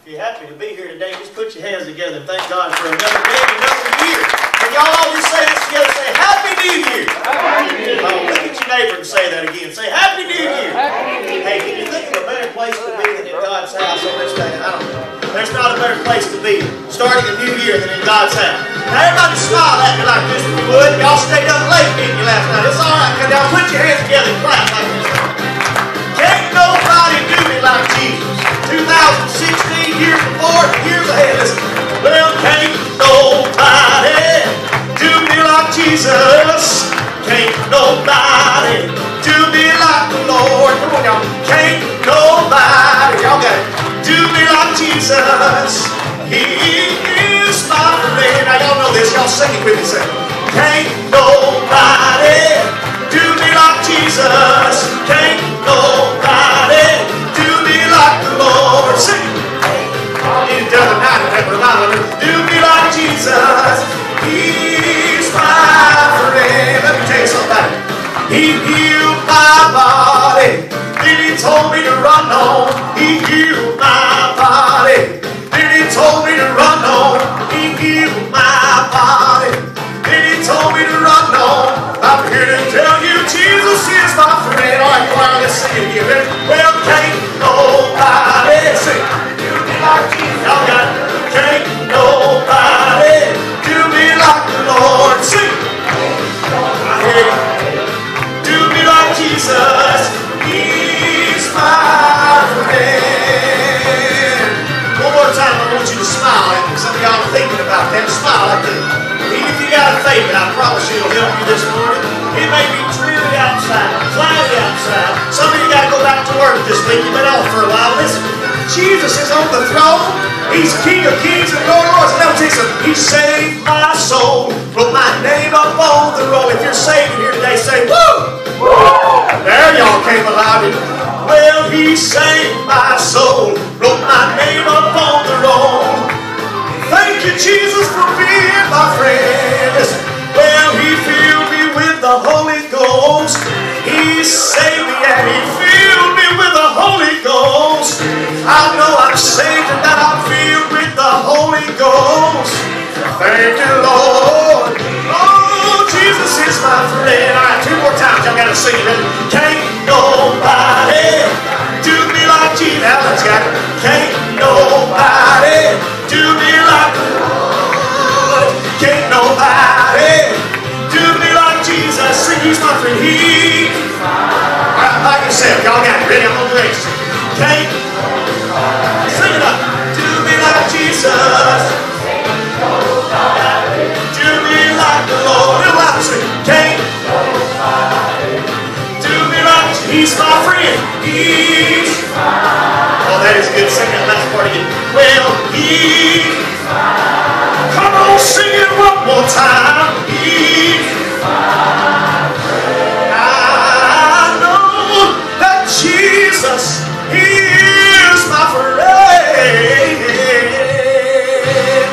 If you're happy to be here today, just put your hands together and thank God for another day and another year. Can y'all all just say this together? Say, Happy New Year. Happy New Year. Oh, look at your neighbor and say that again. Say, Happy New Year. Hey, can you think of a better place to be than in God's house on this day? I don't know. There's not a better place to be starting a new year than in God's house. Now, everybody smile at me like this if you would. Y'all stayed up late, didn't you, last night? It's all right. Now, put your hands together and clap like this. Can't nobody do me like Jesus. 2016, years before, years ahead. Listen. Well, can't nobody do me like Jesus. Can't nobody do me like the Lord. Come on, y'all. Can't nobody, y'all got it, do me like Jesus. He is my friend. Now, y'all know this. Y'all sing it with me. Say, can't nobody do me like Jesus. Can't nobody do me like the Lord. Sing it. The other night, do me like Jesus. He's my friend. Let me tell you something about it. He healed my body. Then he told me to run on. He healed my body. Then he told me to run on. He healed my body. Then he told me to run on. I'm here to tell you Jesus is my friend. All right, choir, let's sing it again. Well, can't nobody sing. Y'all got it. Can't nobody do me like the Lord. Sing. Hey, do me like Jesus. He's my friend. One more time, I want you to smile at me. Some of y'all are thinking about that. Smile like this. Even if you got a favorite, I promise you it'll help you this morning. It may be dreary outside, cloudy outside. Some of you got to go back to work this week. You've been off for a while. Listen, Jesus is on the throne. He's King of Kings and Lord of Lords. Now, Jesus, He saved my soul. Put my name up on the roll. If you're saved here today, say, woo! Woo! There, y'all came alive. Well, He saved my soul. Wrote my name up on the roll. Thank you, Jesus, for being my friend. Well, He filled me with the Holy Ghost. He saved me and He filled me with the Holy Ghost. I know I'm saved and that I'm filled with the Holy Ghost. Thank you, Lord. Oh, Jesus is my friend. All right, two more times. Y'all got to sing it. Can't nobody do me like Jesus. Now let's get it. Can't nobody do me like the Lord. Can't nobody do me like Jesus. Sing, He's my friend. He. All right, by yourself. Y'all got it. Ready? I'm on the race. Can't. Sing it up. Do me like Jesus. Do me like the Lord. Little louder, sing. Can't. Do me like He's my friend. He's. Oh, that is good. Sing that last part again. Well, He's. Come on, sing it one more time. He's. I know that Jesus, He is my friend.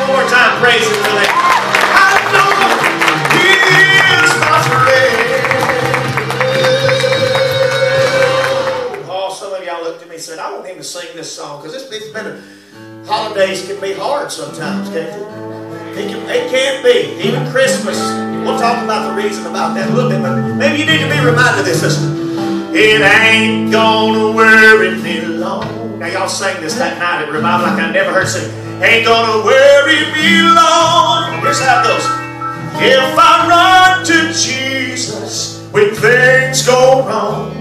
One more time, praise Him for that. I know He is my friend. Oh, some of y'all looked at me and said, I want him to sing this song because it's been holidays can be hard sometimes, can't it? It can be. Even Christmas. We'll talk about the reason about that a little bit, but maybe you need to be reminded of this. Listen. It ain't gonna worry me long. Now y'all sang this that night at revival like I never heard sing. Ain't gonna worry me long. Here's how it goes. If I run to Jesus when things go wrong,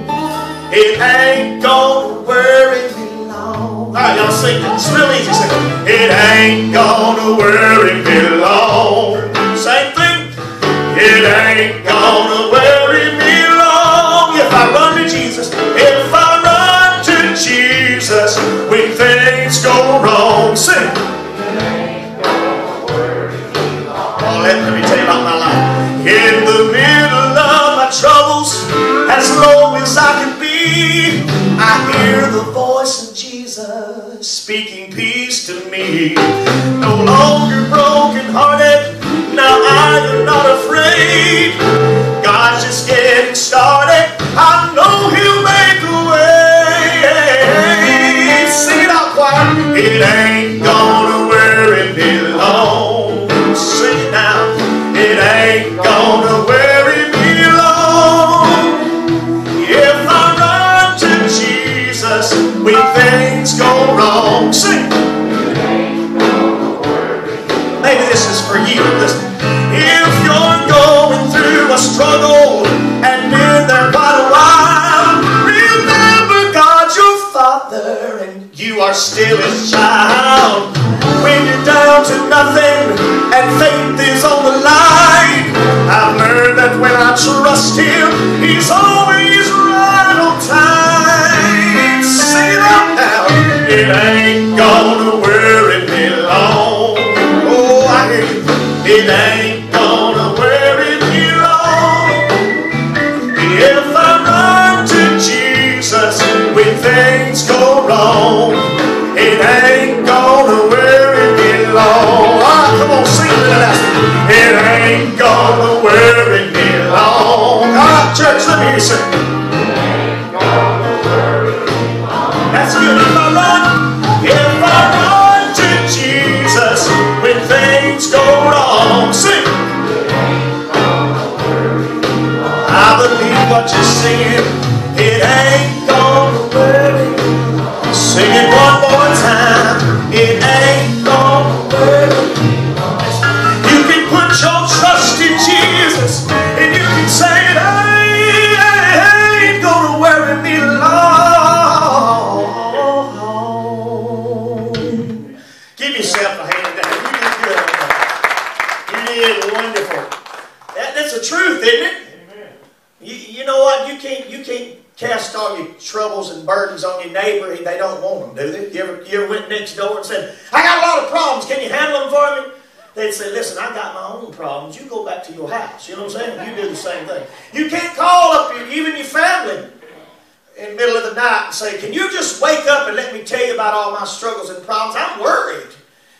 it ain't gonna worry me long. Alright, y'all sing it. It's real easy. Sing it. It ain't gonna worry me long. Same thing. It ain't gonna worry me long. If I run to Jesus, if I run to Jesus when things go wrong, sing. It ain't gonna worry me long. Oh, let me tell you about my life. In the middle of my troubles, as low as I can be, I hear the voice of Jesus speaking peace to me. No longer broken hearted, now I am not afraid. God's just getting started. I know He'll make a way. Sing it out, choir. It ain't gonna worry me long. Sing it now. It ain't gonna worry me long. If I run to Jesus when things go wrong. Sing. Maybe this is for you. Listen. If you're going through a struggle and been there quite a while, remember God's your Father and you are still His child. When you're down to nothing and faith is on the line, I've learned that when I trust Him, He's always right on time. Sing it out now. It ain't gonna worry me long. Oh, I hear you. It ain't gonna worry me long. If I run to Jesus when things go wrong, it ain't gonna worry me long. Ah, come on, sing it out. It ain't gonna worry me long. Ah, church, let me hear you sing. It ain't gonna worry me long. That's good. If I run to Jesus when things go wrong, sing. I believe what you're singing. It ain't gonna worry. Sing it one more time. It ain't gonna worry. You can put your trust in Jesus, and you can say it ain't gonna worry me long. Give yourself a hand down. You did good on that. You did wonderful. That's the truth, isn't it? You know what? You can't cast all your troubles and burdens on your neighbor. They don't want them, do they? You ever went next door and said, I got a lot of problems. Can you handle them for me? They'd say, listen, I got my own problems. You go back to your house. You know what I'm saying? You do the same thing. You can't call up even your family in the middle of the night and say, can you just wake up and let me tell you about all my struggles and problems? I'm worried.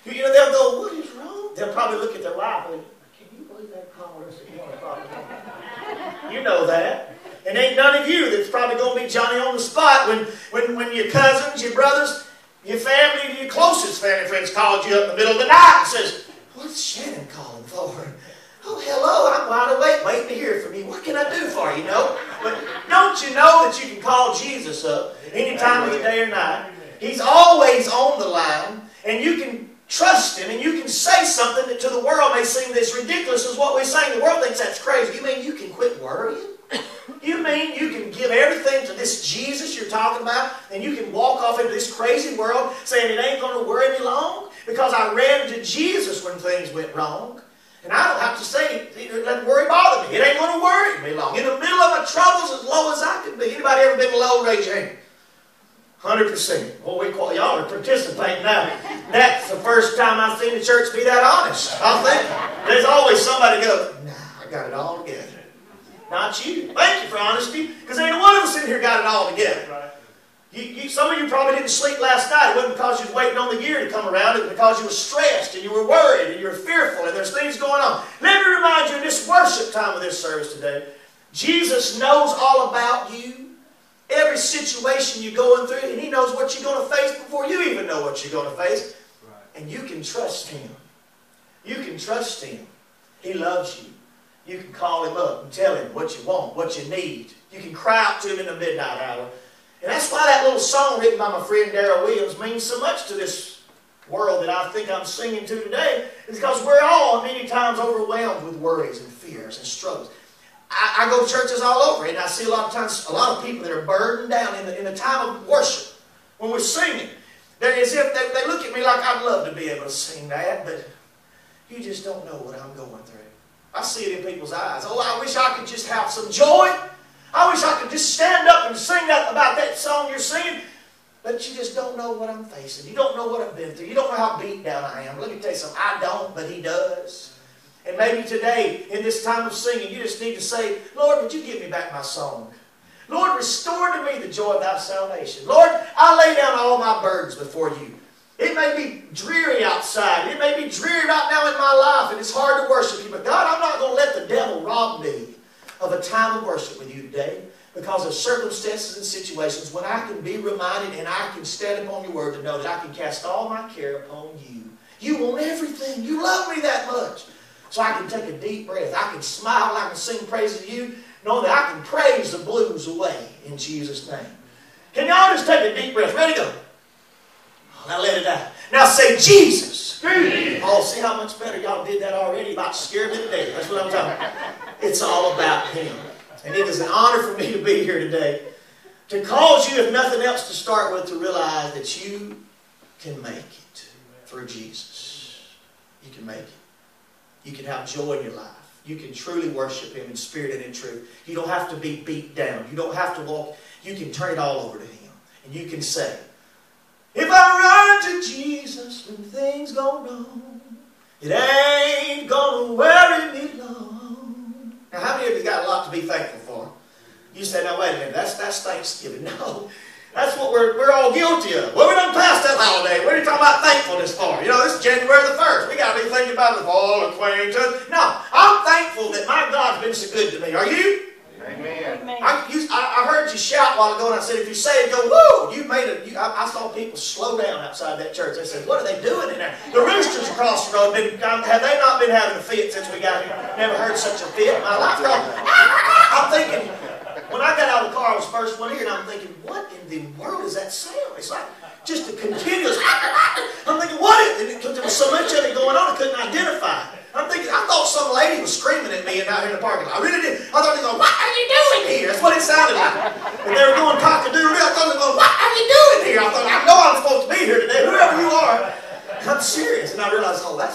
You know, they'll go, what is wrong? They'll probably look at their wife and can you believe that caller is a problem? You know that. And ain't none of you that's probably going to be Johnny on the spot when your cousins, your brothers, your family, your closest family friends called you up in the middle of the night and says, what's Shannon calling for? Oh, hello, I'm wide awake waiting to hear from you. What can I do for you, But don't you know that you can call Jesus up any time of the day or night? He's always on the line, and you can trust Him, and you can say something that to the world may seem as ridiculous as what we're saying. The world thinks that's crazy. You mean you can quit worrying? You mean you can give everything to this Jesus you're talking about, and you can walk off into this crazy world saying it ain't going to worry me long because I ran to Jesus when things went wrong? And I don't have to say, let worry bother me. It ain't going to worry me long. In the middle of my troubles, as low as I can be. Anybody ever been low? Raise your hand. 100%. Well, y'all are participating now. That's the first time I've seen the church be that honest. I think there's always somebody go, nah, I got it all together. Not you. Thank you for honesty, because ain't one of us in here got it all together. Some of you probably didn't sleep last night. It wasn't because you was waiting on the year to come around. It was because you were stressed and you were worried and you were fearful and there's things going on. Let me remind you in this worship time of this service today, Jesus knows all about you. Every situation you're going through, and He knows what you're going to face before you even know what you're going to face. And you can trust Him. You can trust Him. He loves you. You can call Him up and tell Him what you want, what you need. You can cry out to Him in the midnight hour. And that's why that little song written by my friend Darrell Williams means so much to this world that I think I'm singing to today. It's because we're all many times overwhelmed with worries and fears and struggles. I go to churches all over, and I see a lot of times a lot of people that are burdened down in the time of worship. When we're singing, they're as if they look at me like I'd love to be able to sing that, but you just don't know what I'm going through. I see it in people's eyes. Oh, I wish I could just have some joy. I wish I could just stand up and sing about that song you're singing. But you just don't know what I'm facing. You don't know what I've been through. You don't know how beat down I am. Let me tell you something. I don't, but He does. And maybe today, in this time of singing, you just need to say, Lord, would you give me back my song? Lord, restore to me the joy of Thy salvation. Lord, I lay down all my burdens before You. It may be dreary outside. It may be dreary right now in my life, and it's hard to worship You. But God, I'm not going to let the devil rob me of a time of worship with You today. because of circumstances and situations when I can be reminded and I can stand upon your word to know that I can cast all my care upon you. You want everything. You love me that much. So I can take a deep breath. I can smile. I can sing praises to you, knowing that I can praise the blues away in Jesus' name. Can y'all just take a deep breath? Ready to go? Now let it out. Now say Jesus. Jesus. Oh, see how much better y'all did that already? About scared me to death. That's what I'm talking about. It's all about Him. And it is an honor for me to be here today to cause you, if nothing else to start with, to realize that you can make it through Jesus. You can make it. You can have joy in your life. You can truly worship Him in spirit and in truth. You don't have to be beat down. You don't have to walk. You can turn it all over to Him. And you can say, if I run to Jesus when things go wrong, it ain't gonna worry me long. Now, how many of you got a lot to be thankful for? You say, now wait a minute, that's Thanksgiving. No, that's what we're all guilty of. Well, we done passed that holiday. What are you talking about thankfulness for? You know, this is January the 1st. We got to be thinking about the fall acquaintance. No, I'm thankful that my God's been so good to me. Are you? Amen. I heard you shout a while ago, and I said, if you say it, go, woo! I saw people slow down outside that church. They said, what are they doing in there? The roosters across the road, have they not been having a fit since we got here? Never heard such a fit in my life. I'm thinking, when I got out of the car, I was the first one here, and I'm thinking, what in the world is that sound? It's like just a continuous, I'm thinking, what is it? Because there was so much of it going on, I couldn't identify. I'm thinking, I thought some lady was screaming at me out here in the parking lot. I really did. I thought they were going, what are you doing here? That's what it sounded like. And they were going cock-a-doodle-doo. I thought they were going, what are you doing here? I thought, I know I'm supposed to be here today, whoever you are. I'm serious. And I realized, oh, I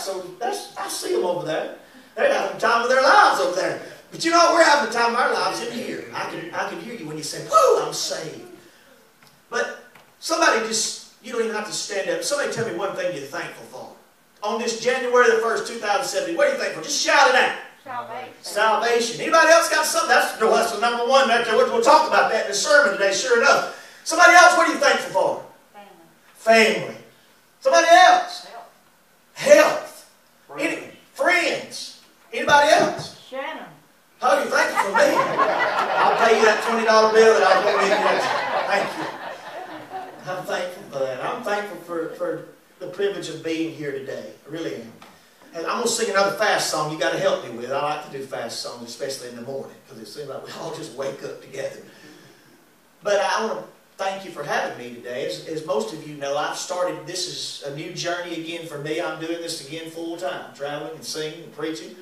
see them over there. They're having the time of their lives over there. But you know what? We're having the time of our lives in here. I can hear you when you say, whoo, I'm saved. But somebody you don't even have to stand up. Somebody tell me one thing you're thankful for. On this January the 1st, 2017, what are you thankful for? Just shout it out. Salvation. Salvation. Anybody else got something? That's the number one right there. We'll talk about that in the sermon today, sure enough. Somebody else, what are you thankful for? Family. Somebody else? Health. Friends. Anybody else? Shannon. Oh, you're thankful for me? I'll pay you that $20 bill that I was going to give you. Thank you. I'm thankful for that. I'm thankful for the privilege of being here today. I really am. And I'm going to sing another fast song you got to help me with. I like to do fast songs, especially in the morning, because it seems like we all just wake up together. But I want to thank you for having me today. As most of you know, this is a new journey again for me. I'm doing this again full time, traveling and singing and preaching,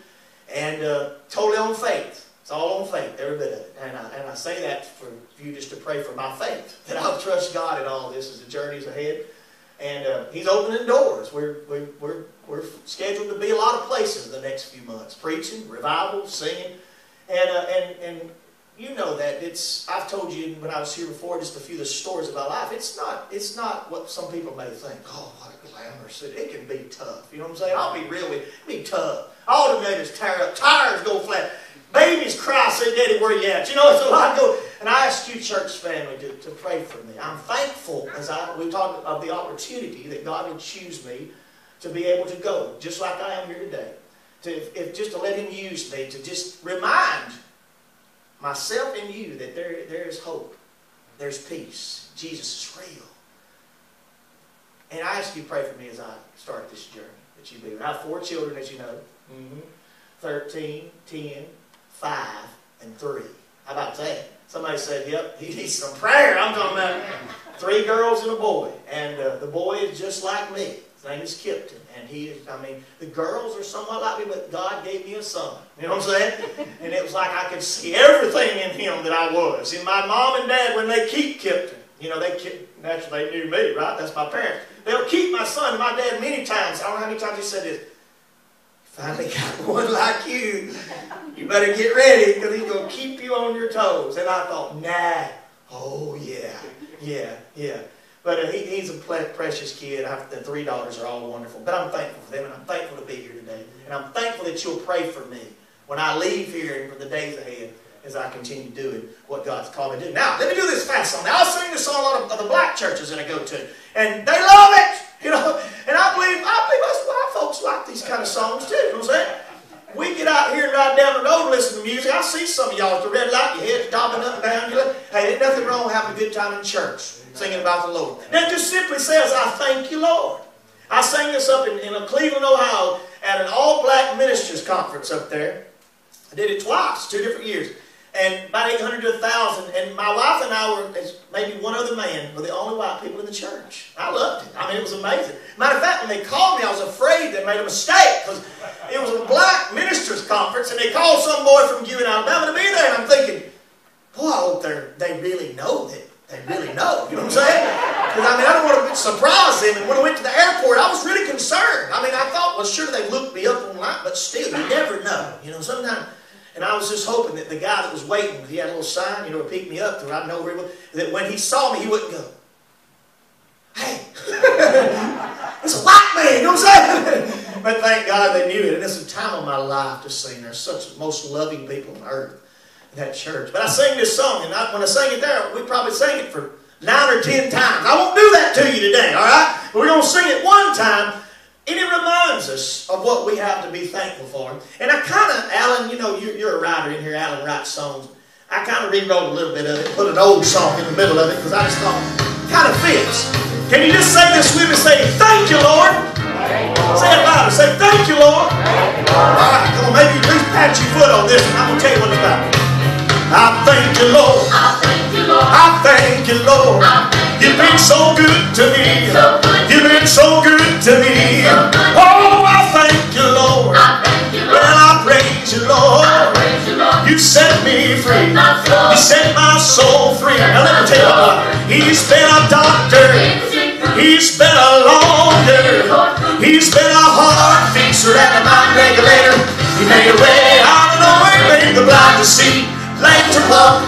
and totally on faith. It's all on faith, every bit of it. And I say that for you just to pray for my faith, that I'll trust God in all this as the journey's ahead. And He's opening doors. We're scheduled to be a lot of places in the next few months, preaching, revival, singing, and you know that I've told you when I was here before just a few of the stories of my life. It's not what some people may think. Oh, what a glamorous city. It can be tough. You know what I'm saying? I'll be real with you. It can be tough. Alternators tear up. Tires go flat. Babies cry, say, Daddy, where you at? You know, it's a lot go. And I ask you, church family, to pray for me. I'm thankful, we talked of the opportunity that God would choose me to be able to go, just like I am here today. Just to let Him use me, to just remind myself and you that there is hope. There's peace. Jesus is real. And I ask you to pray for me as I start this journey that you be. I have 4 children, as you know. 13, 10, 5, and 3. How about that? Somebody said, yep, he needs some prayer. I'm talking about 3 girls and a boy. And the boy is just like me. His name is Kipton. And the girls are somewhat like me, but God gave me a son. You know what I'm saying? And it was like I could see everything in him that I was. And my mom and dad, when they keep Kipton, you know, naturally they knew me, right? That's my parents. They'll keep my son. My dad many times, I don't know how many times he said this, finally got one like you. You better get ready because he's going to keep you on your toes. And I thought, nah. Oh, yeah. But he's a precious kid. The 3 daughters are all wonderful. But I'm thankful for them, and I'm thankful to be here today. And I'm thankful that you'll pray for me when I leave here and for the days ahead as I continue doing what God's called me to do. Now, let me do this fast song. Now, I'll sing this song a lot of the black churches that I go to. And they love it. You know, and I believe that's why folks like these kind of songs too. You know what I'm saying? We get out here and ride down the road and listen to music. I see some of y'all at the red light, your head's bobbing up and down. have a good time in church singing about the Lord. That just simply says, I thank you, Lord. I sang this up in Cleveland, Ohio at an all-black ministers conference up there. I did it twice, 2 different years. And about 800 to 1,000. And my wife and I were, maybe one other man, were the only white people in the church. I loved it. I mean, it was amazing. Matter of fact, when they called me, I was afraid they made a mistake because it was a black ministers conference and they called some boy from Ewing, Alabama to be there. And I'm thinking, boy, I hope they really know that. They really know. You know what I'm saying? Because, I mean, I don't want to surprise them. And when I went to the airport, I was really concerned. I mean, I thought, well, sure, they looked me up online, but still, you never know. You know, sometimes. And I was just hoping that the guy that was waiting, he had a little sign, you know, to pick me up, so I'd know where he was, that when he saw me, he wouldn't go, hey, it's a white man, you know what I'm saying? But thank God they knew it. And it's a time of my life to sing. They're such the most loving people on earth in that church. But I sang this song, and when I sang it there, we probably sang it for 9 or 10 times. I won't do that to you today, all right? But we're going to sing it one time. And it reminds us of what we have to be thankful for. And I kind of, Alan, you know, you're a writer in here. Alan writes songs. I kind of rewrote a little bit of it, put an old song in the middle of it because I just thought it kind of fits. Can you just say this with me? Say, thank you, Lord. Say it louder. Say, thank you, Lord. All right, come on. Maybe you at least pat your foot on this one. I'm going to tell you what it's about. I thank you, Lord. I thank you, Lord. I thank you, Lord. You've been so good to me. You've been so good to me. Oh, I thank you, Lord. Well, I praise you, Lord. You set me free. You set my soul free. Now let me tell you what. He's been a doctor. He's been a lawyer. He's been a heart fixer and a mind regulator. He made a way out of no way. Made the blind to see, lame to walk,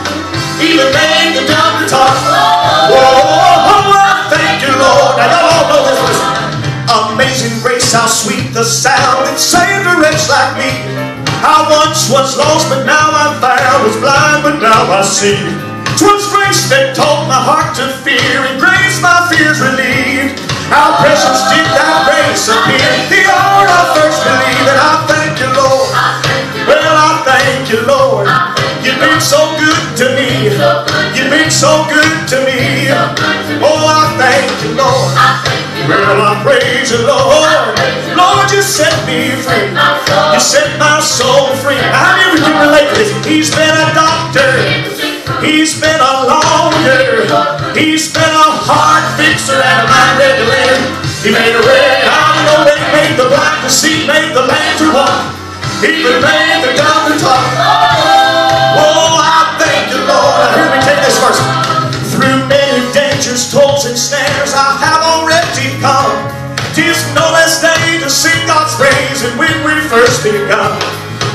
even made the dumb to talk. Whoa, I thank you, Lord. Now y'all all know this one. Amazing grace, how sweet the sound that saved a wretch like me. I once was lost, but now I'm found. Was blind, but now I see. 'Twas grace that taught my heart to fear, and grace my fears relieved. How precious did that grace appear the hour I first believed. And I thank you, Lord. Well, I thank you, Lord. You've been so good to me. You've been so good to me. Oh, I thank you, Lord. Well, I praise you, Lord. Lord, you set me free. You set my soul free. How many of you can relate to this? He's been a doctor. He's been a lawyer. He's been a heart fixer and a mind regulator. He made a way out of no way. Made the blind to see. Made the lame to walk. Even made the dumb to talk. Oh, I thank you, Lord. Now hear me take this verse. Through many dangers, toils, and snares, I have already come. 'Tis no less day to sing God's praise than when we first begun.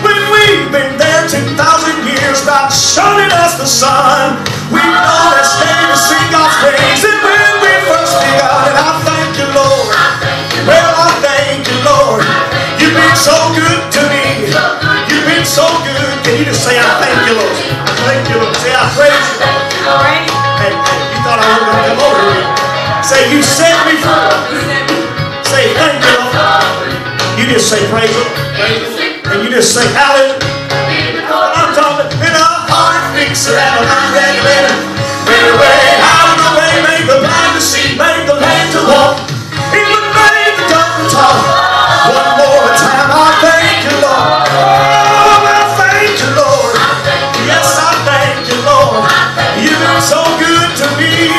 When we've been there 10,000 years, God shining as the sun. We've no less day to sing God's praise than when we first begun. And I thank you, Lord. Well, I thank you, Lord. You've been so good to me. You've been so good. Can you just say, I thank you, Lord? I thank you, Lord. Say, I praise you, Lord. Hey, you thought I wasn't going to come over here. Say, you set me free. Say, thank you, Lord. You just say, praise you. And you just say, hallelujah. I'm talking in a heart fixer and a mind regulator. Made a way out of the way. Made the blind to see. Made the lame to walk. Even made the dumb to talk. One more time, I thank you, Lord. Oh, I thank you, Lord. Yes, I thank you, Lord. You've been so good to me.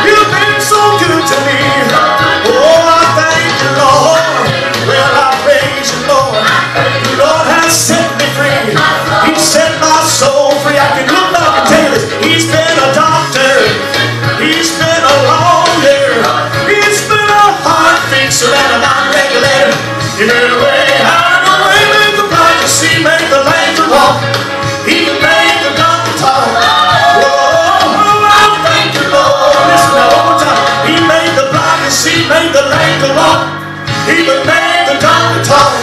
You've been so good to me. Oh, I thank you, Lord. Well, I praise you, Lord. The Lord has set me free. He set my soul free. I can look back and tell you this. He's been a doctor. He's been a lawyer. He's been a heart fixer and a mind regulator. He made a way out of the way. Made the blind to see. Made the lame to walk. He made the dumb to talk. Oh, I thank you, Lord. Listen now one more time. He made the blind to see. Made the lame to walk. He made the dumb to talk.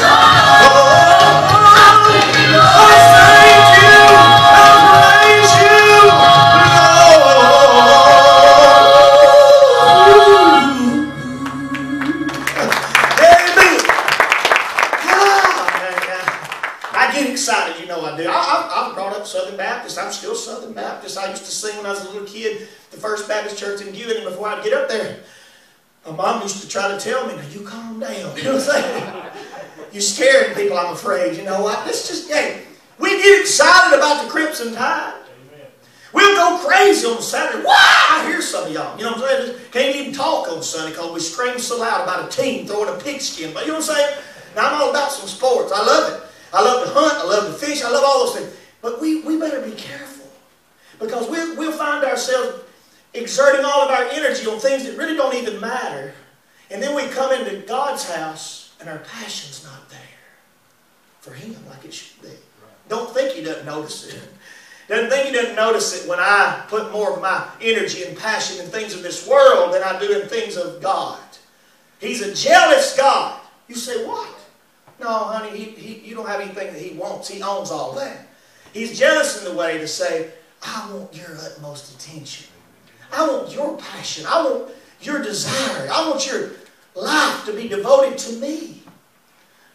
know I do. I was brought up Southern Baptist. I'm still Southern Baptist. I used to sing when I was a little kid, the First Baptist Church in Gewin, and before I'd get up there, my mom used to try to tell me, now you calm down. You know what I'm saying? You're scaring people, I'm afraid. You know what? Let's just, hey, we get excited about the Crimson Tide. Amen. We'll go crazy on Saturday. Wow! I hear some of y'all. You know what I'm saying? Can't even talk on Sunday because we scream so loud about a team throwing a pigskin. But you know what I'm saying? Now, I'm all about some sports. I love it. I love to hunt. I love to fish. I love all those things. But we better be careful because we'll find ourselves exerting all of our energy on things that really don't even matter. And then we come into God's house and our passion's not there for Him like it should be. Don't think He doesn't notice it. Doesn't think He doesn't notice it when I put more of my energy and passion in things of this world than I do in things of God. He's a jealous God. You say, what? No, honey, you don't have anything that He wants. He owns all that. He's jealous in the way to say, I want your utmost attention. I want your passion. I want your desire. I want your life to be devoted to me.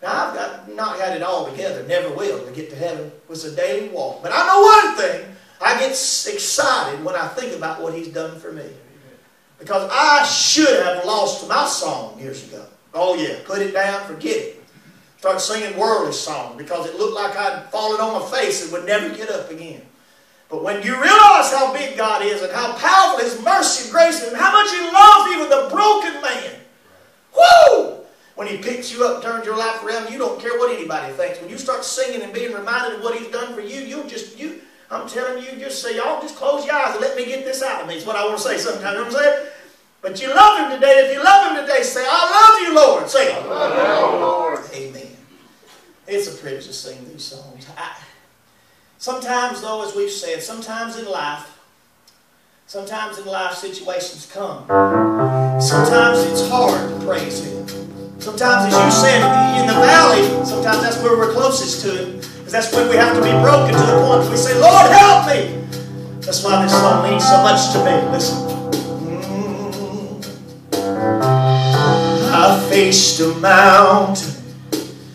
Now, I've not had it all together. Never will. To get to heaven was a daily walk. But I know one thing. I get excited when I think about what He's done for me. Because I should have lost my song years ago. Oh, yeah. Put it down. Forget it. Start singing worldly songs because it looked like I'd fallen on my face and would never get up again. But when you realize how big God is and how powerful His mercy and grace is and how much He loves even the broken man, whoo! When He picks you up, turns your life around, you don't care what anybody thinks. When you start singing and being reminded of what He's done for you, I'm telling you, just say, y'all just close your eyes and let me get this out of me. It's what I want to say sometimes. You know what I'm saying? But you love Him today. If you love Him today, say, I love you, Lord. Say, I love you, Lord. Amen. It's a privilege to sing these songs. Sometimes, though, as we've said, sometimes in life situations come. Sometimes it's hard to praise Him. Sometimes, as you said, in the valley, sometimes that's where we're closest to Him. Because that's when we have to be broken to the point where we say, Lord, help me. That's why this song means so much to me. Listen. I faced a mountain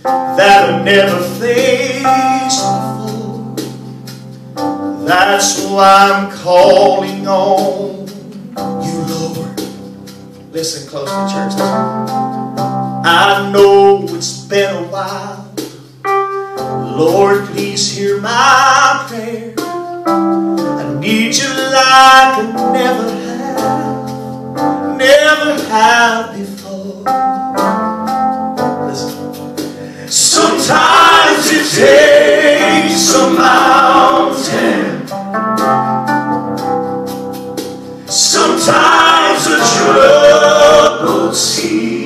that I never faced before. That's why I'm calling on you, Lord. Listen closely, church. I know it's been a while. Lord, please hear my prayer. I need you like I never have before. Listen. Sometimes it takes a mountain. Sometimes a troubled sea.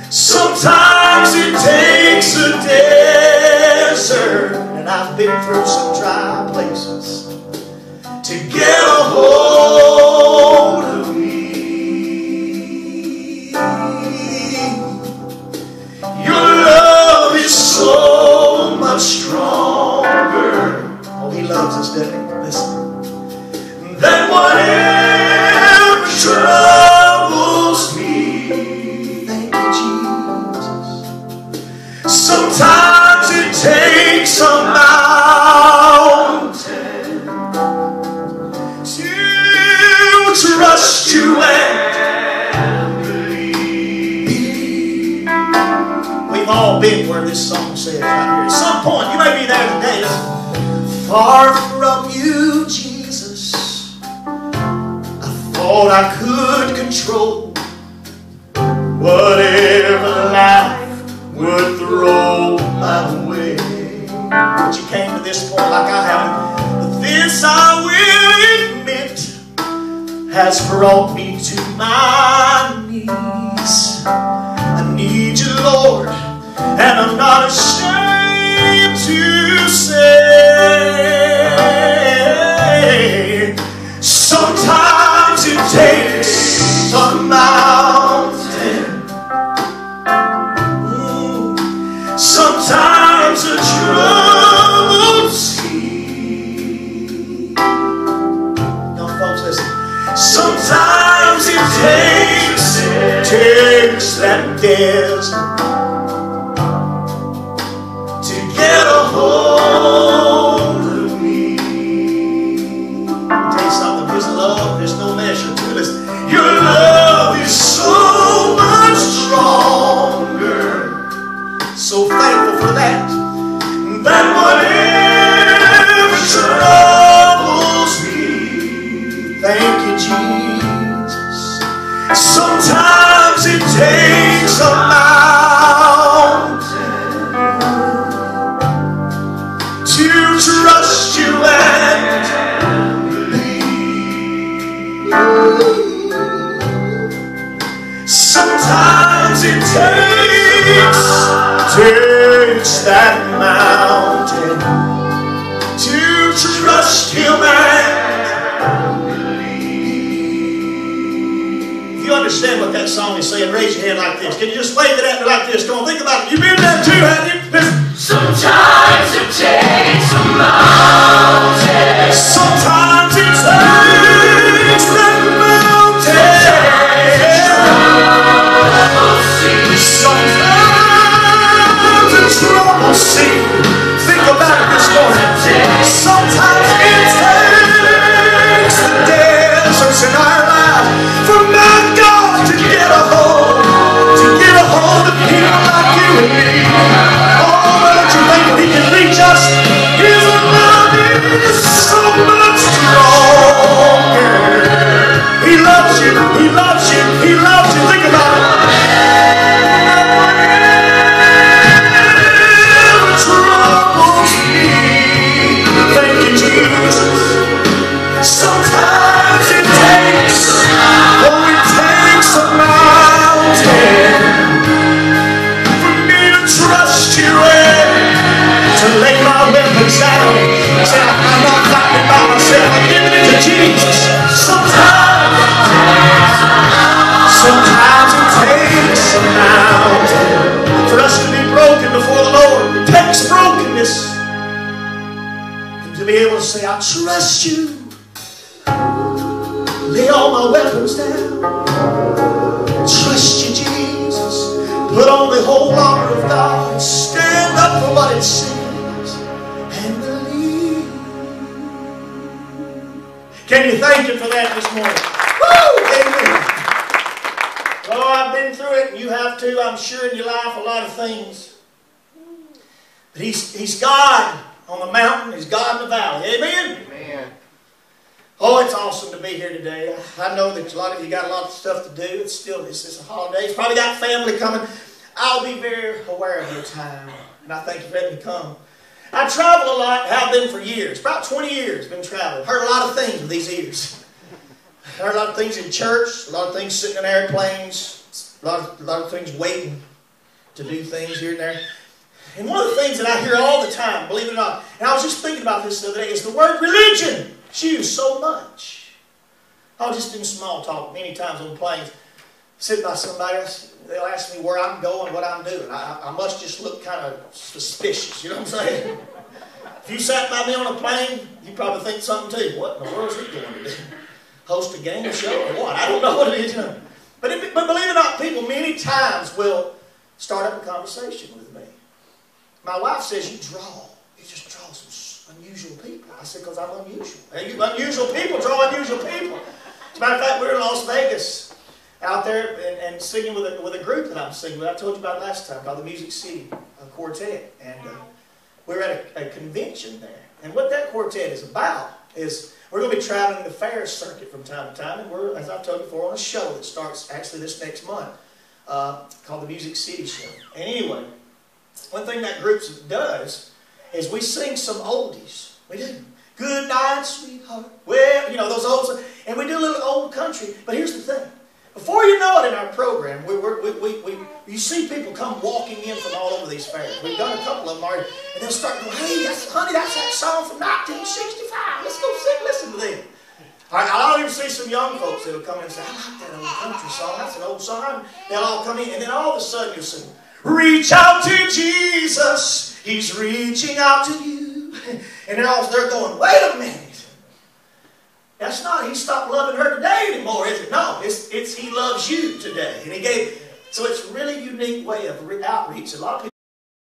Sometimes it takes a desert, and I've been through some dry places to get a hold of me. Your love is so much stronger. Oh, He loves us, doesn't He? Listen. Than whatever troubles me. Thank you, Jesus. Sometimes it takes a mountain to trust you and believe. We've all been where this song says right here. At some point, you may be there today. Far from you, Jesus, I thought I could control whatever life would throw my way. But you came to this point like I have. But this I will admit has brought me to my knees. I need you, Lord, and I'm not ashamed to say, sometimes it takes a mountain, sometimes a troubled sea. Young folks, listen. Sometimes it takes that desert Sometimes it takes a mountain to trust you and believe. Sometimes it takes that mountain to trust Him and believe. If you understand what that song is saying, raise your hand like this. Can you just wave it at me like this? Come on, think about it. You've been there too, haven't you? Sometimes it takes a mountain. Sometimes it takes that mountain. Sometimes it's trouble sea. Think about it this morning. Sometimes it takes the deserts in our lives for my God to get a hold of people like you and me. Oh, don't you think He can reach us? His love is so much stronger. He loves you. He loves you. He loves you. Think about it. Sometimes it takes a mountain for me to trust you and to lay my weapons down. Say, I'm not fighting by myself. I'm giving it to Jesus. Sometimes it takes a mountain for us to be broken before the Lord. It takes brokenness and to be able to say, I trust you. Lay all my weapons down. Trust you, Jesus. Put on the whole armor of God and stand up for what it says and believe. Can you thank Him for that this morning? Woo! Amen. Oh, I've been through it, and you have too, I'm sure, in your life, a lot of things. But He's God on the mountain. He's God in the valley. Amen? Amen. Oh, it's awesome to be here today. I know that a lot of you got a lot of stuff to do. It's a holiday. You've probably got family coming. I'll be very aware of your time, and I thank you for letting me come. I travel a lot, have been for years. About 20 years been traveling. Heard a lot of things with these ears. Heard a lot of things in church, a lot of things sitting in airplanes, a lot of things waiting to do things here and there. And one of the things that I hear all the time, believe it or not, and I was just thinking about this the other day, is the word religion. It's used so much. I was just in small talk many times on planes, sitting by somebody else. They'll ask me where I'm going, what I'm doing. I must just look kind of suspicious, you know what I'm saying? If you sat by me on a plane, you probably think something too. What in the world is he going to do? Host a game show or what? I don't know what it is. You know. But believe it or not, people many times will start up a conversation with me. My wife says, you just draw some unusual people. I said, because I'm unusual. Unusual people draw unusual people. As a matter of fact, we were in Las Vegas out there and singing with a group that I'm singing with. I told you about last time, called the Music City Quartet. And we were at a convention there. And what that quartet is about is we're going to be traveling the fair circuit from time to time. And we're, as I've told you before, on a show that starts actually this next month called the Music City Show. And anyway, one thing that group does is we sing some oldies. We do. Good night, sweetheart. Well, you know, those old songs. And we do a little old country. But here's the thing. Before you know it in our program, you see people come walking in from all over these fairs. We've done a couple of them already. And they'll start going, hey, honey, that's that song from 1965. Let's go listen to them. I'll even see some young folks that will come in and say, I like that old country song. That's an old song. They'll all come in. And then all of a sudden you'll sing, reach out to Jesus. He's reaching out to you. And they're going, wait a minute. That's not, He stopped loving her today anymore, is it? No, it's He loves you today. And He gave, so it's a really unique way of outreach. A lot of people